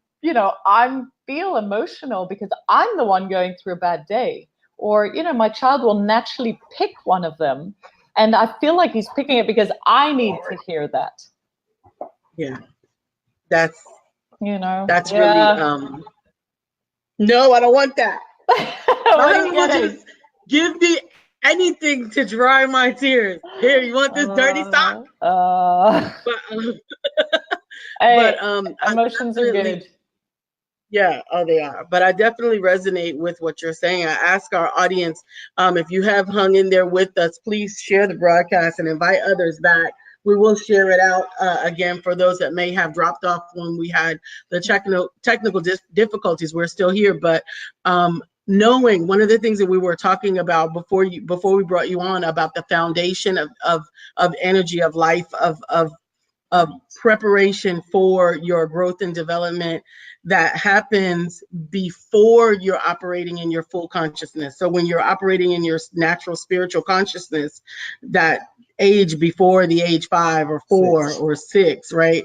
feel emotional because I'm the one going through a bad day. Or, you know, my child will naturally pick one of them. And I feel like he's picking it because I need to hear that. Yeah. That's really, no, I don't want that. Give me anything to dry my tears. Here, you want this dirty sock? Emotions are good. Yeah, they are. But I definitely resonate with what you're saying. I ask our audience, if you have hung in there with us, please share the broadcast and invite others back. We will share it out again for those that may have dropped off when we had the technical difficulties. We're still here, but knowing one of the things that we were talking about before we brought you on about the foundation of energy, of life, of preparation for your growth and development that happens before you're operating in your full consciousness. So when you're operating in your natural spiritual consciousness, that age before the age 5 or 4 or 6, right?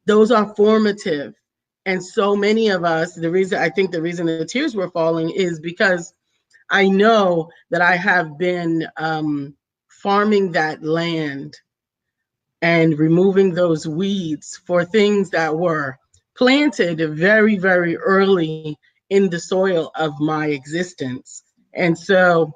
Those are formative. And so many of us, the reason the tears were falling is because I know that I have been farming that land and removing those weeds for things that were planted very, very early in the soil of my existence. And so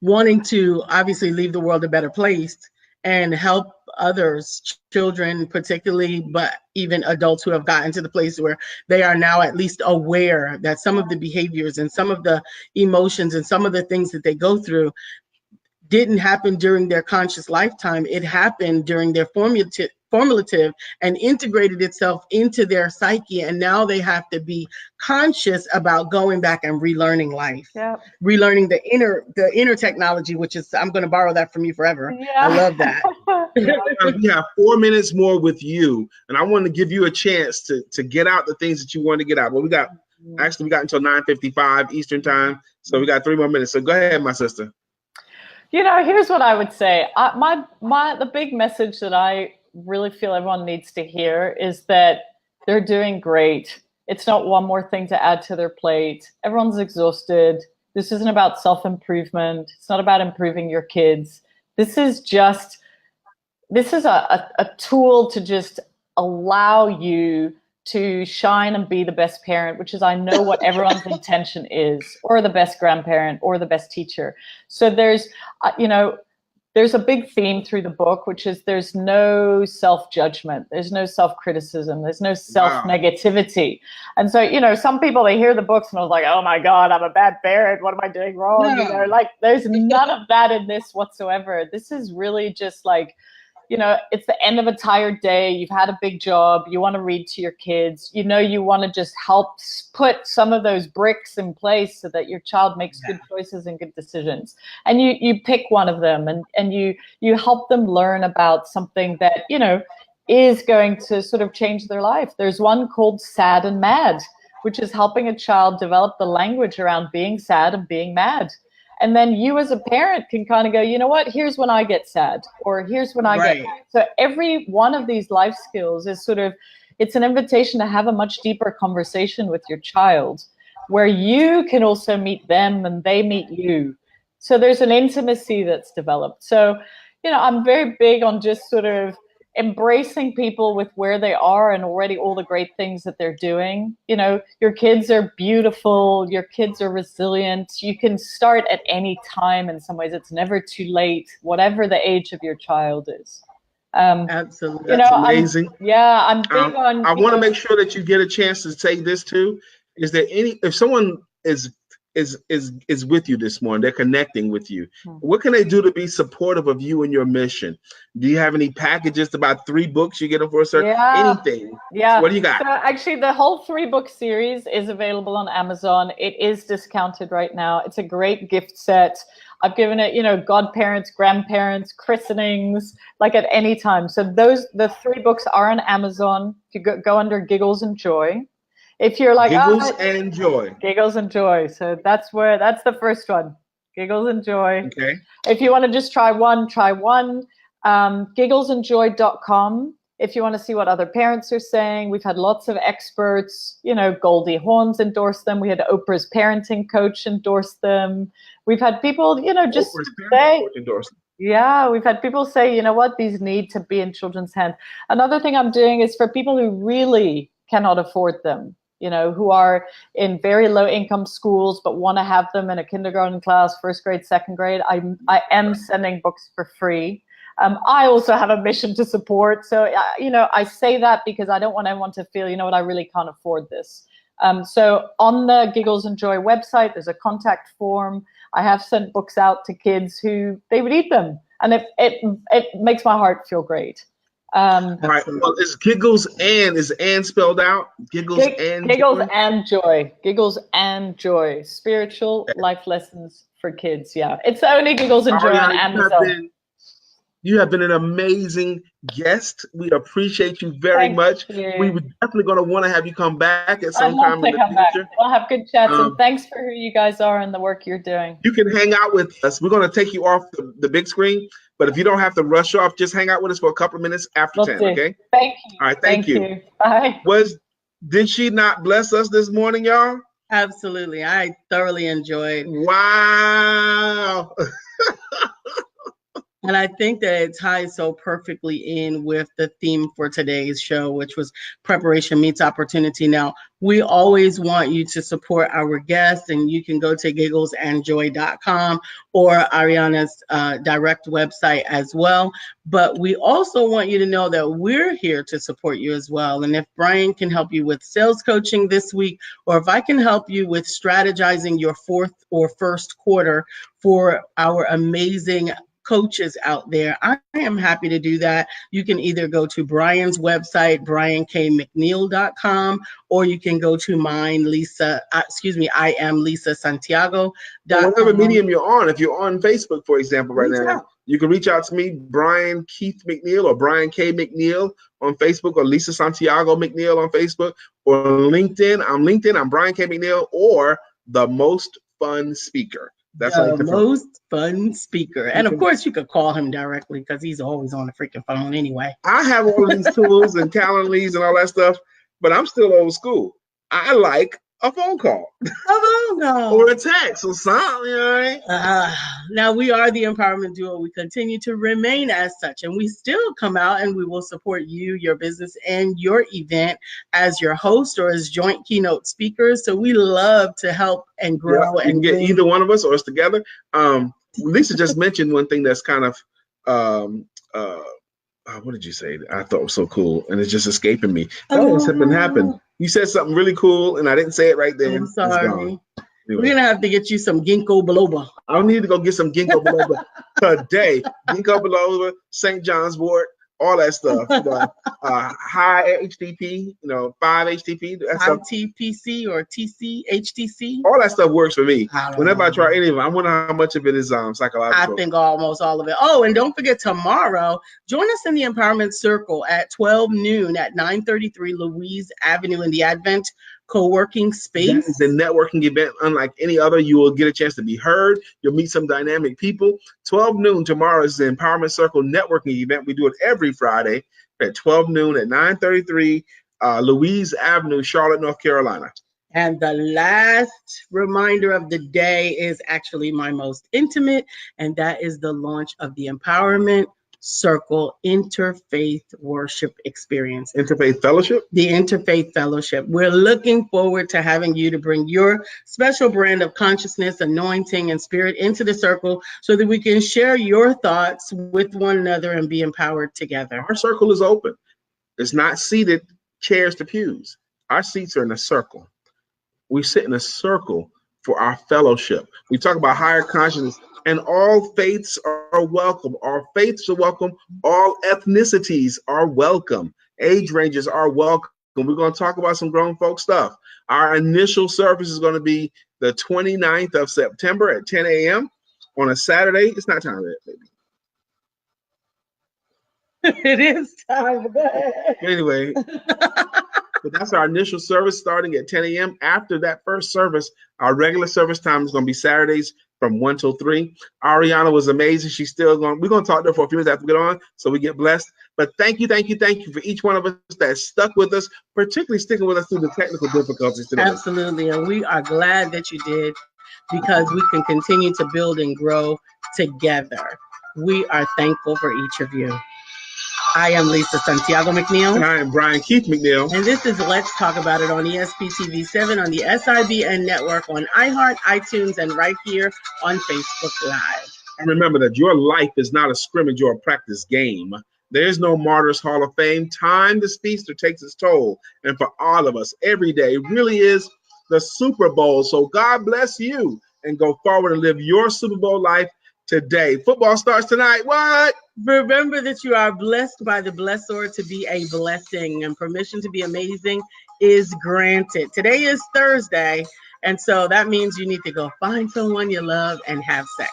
wanting to obviously leave the world a better place and help others, children particularly, but even adults who have gotten to the place where they are now at least aware that some of the behaviors and some of the emotions and some of the things that they go through didn't happen during their conscious lifetime. It happened during their formulative and integrated itself into their psyche. And now they have to be conscious about going back and relearning life, relearning the inner technology, which is, I'm going to borrow that from you forever. I love that. We have 4 minutes more with you, and I want to give you a chance to get out the things that you want to get out. Well, we got until 9:55 Eastern time, so we got 3 more minutes. So go ahead, my sister. Here's what I would say. The big message that I really feel everyone needs to hear is that they're doing great. It's not one more thing to add to their plate. Everyone's exhausted. This isn't about self-improvement. It's not about improving your kids. This is a tool to just allow you to shine and be the best parent, which is, I know what everyone's intention is, or the best grandparent, or the best teacher. So there's a big theme through the book, which is there's no self-judgment, there's no self-criticism, there's no self-negativity. And so, some people, they hear the books and are like, oh my God, I'm a bad parent. What am I doing wrong? No. There's none of that in this whatsoever. This is really just like, it's the end of a tired day. You've had a big job. You want to read to your kids. You want to just help put some of those bricks in place so that your child makes good choices and good decisions. And you pick one of them and you help them learn about something that, is going to sort of change their life. There's one called Sad and Mad, which is helping a child develop the language around being sad and being mad. And then you as a parent can kind of go, you know what, here's when I get sad, or here's when I get. So every one of these life skills is it's an invitation to have a much deeper conversation with your child, where you can also meet them and they meet you. So there's an intimacy that's developed. So, I'm very big on just sort of embracing people with where they are and already all the great things that they're doing. Your kids are beautiful. Your kids are resilient. You can start at any time. In some ways, it's never too late, whatever the age of your child is. Absolutely. That's amazing. I'm big on. I want to make sure that you get a chance to say this too. Is there if someone is with you this morning, they're connecting with you, what can they do to be supportive of you and your mission? Do you have any packages, about 3 books you get them for a certain anything? What do you got? So actually the whole 3-book series is available on Amazon. It is discounted right now. It's a great gift set. I've given it, godparents, grandparents, christenings, like at any time. So the 3 books are on Amazon. If you go under Giggles and Joy. If you're like Giggles and Joy. Giggles and Joy. So that's the first one. Giggles and Joy. Okay. If you want to just try one. Gigglesandjoy.com. If you want to see what other parents are saying, we've had lots of experts. Goldie Hawn's endorsed them. We had Oprah's parenting coach endorse them. We've had people, just say. Yeah, we've had people say, you know what, these need to be in children's hands. Another thing I'm doing is for people who really cannot afford them, who are in very low income schools but want to have them in a kindergarten class, first grade, second grade. I am sending books for free. I also have a mission to support. So, I say that because I don't want everyone to feel, I really can't afford this. So on the Giggles and Joy website, there's a contact form. I have sent books out to kids who they read them. And it makes my heart feel great. All right. Well, is Giggles and is and spelled out? Giggles and Joy. Giggles and Joy. Spiritual life lessons for kids. Yeah. It's only Giggles and Joy on Amazon. You have been an amazing guest. We appreciate you very much. We were definitely going to want to have you come back at some time in the future. We'll have good chats, and thanks for who you guys are and the work you're doing. You can hang out with us. We're going to take you off the big screen, but if you don't have to rush off, just hang out with us for a couple of minutes after 10, okay? Thank you. All right, thank you. Bye. Did she not bless us this morning, y'all? Absolutely. I thoroughly enjoyed. Wow. And I think that it ties so perfectly in with the theme for today's show, which was preparation meets opportunity. Now, we always want you to support our guests, and you can go to gigglesandjoy.com or Ariana's direct website as well. But we also want you to know that we're here to support you as well. And if Brian can help you with sales coaching this week, or if I can help you with strategizing your fourth or first quarter for our amazing coaches out there, I am happy to do that. You can either go to Brian's website, briankmcneil.com, or you can go to mine, I am Lisa Santiago. Whatever medium you're on, if you're on Facebook, for example, right now, you can reach out to me, Brian Keith McNeil or Brian K. McNeil on Facebook, or Lisa Santiago McNeil on Facebook, or LinkedIn. I'm Brian K. McNeil, or The Most Fun Speaker. That's the most fun speaker. And of course, you could call him directly because he's always on the freaking phone anyway. I have all these tools and Calendly and all that stuff, but I'm still old school. I like a phone call. Or a text or something, all right? Now, we are the Empowerment Duo. We continue to remain as such, and we still come out and we will support you, your business, and your event as your host or as joint keynote speakers. So we love to help and grow. Yeah, you can get either one of us or us together. Lisa just mentioned one thing that's kind of, what did you say? I thought was so cool, and it's just escaping me. Something happened. You said something really cool, and I didn't say it right then. I'm sorry. Anyway. We're going to have to get you some ginkgo biloba. I'll need to go get some ginkgo biloba today. Ginkgo biloba, St. John's wort, all that stuff. High HTP, 5 HTP. High TPC or TC, HTC. All that stuff works for me. Whenever I try any of them, I wonder how much of it is psychological. I think almost all of it. Oh, and don't forget tomorrow, join us in the Empowerment Circle at 12 noon at 933 Louise Avenue in the Advent co-working space. That is a networking event unlike any other. You will get a chance to be heard. You'll meet some dynamic people. 12 noon tomorrow is the Empowerment Circle networking event. We do it every Friday at 12 noon at 933 Louise Avenue, Charlotte, North Carolina. And the last reminder of the day is actually my most intimate, and that is the launch of the Empowerment Circle Interfaith Worship Experience. Interfaith Fellowship? The Interfaith Fellowship. We're looking forward to having you to bring your special brand of consciousness, anointing, and spirit into the circle so that we can share your thoughts with one another and be empowered together. Our circle is open. It's not seated chairs to pews. Our seats are in a circle. We sit in a circle for our fellowship. We talk about higher consciousness, and all faiths are welcome. All faiths are welcome. All ethnicities are welcome. Age ranges are welcome. We're going to talk about some grown folk stuff. Our initial service is going to be the 29th of September at 10 a.m. on a Saturday. It's not time yet, baby. It is time. Anyway. But that's our initial service starting at 10 a.m. After that first service, our regular service time is going to be Saturdays from 1 till 3. Ariana was amazing. She's still going. We're going to talk to her for a few minutes after we get on, so we get blessed. But thank you for each one of us that stuck with us, particularly sticking with us through the technical difficulties today. Absolutely, and we are glad that you did, because we can continue to build and grow together. We are thankful for each of you. I am Lisa Santiago McNeil. And I am Brian Keith McNeil. And this is Let's Talk About It on ESPTV7 on the SIBN network, on iHeart, iTunes, and right here on Facebook Live. And remember that your life is not a scrimmage or a practice game. There's no Martyrs Hall of Fame. Time, the speedster, takes its toll. And for all of us, every day really is the Super Bowl. So God bless you, and go forward and live your Super Bowl life today. Football starts tonight. What? Remember that you are blessed by the blessor to be a blessing, and permission to be amazing is granted. Today is Thursday, and so that means you need to go find someone you love and have sex.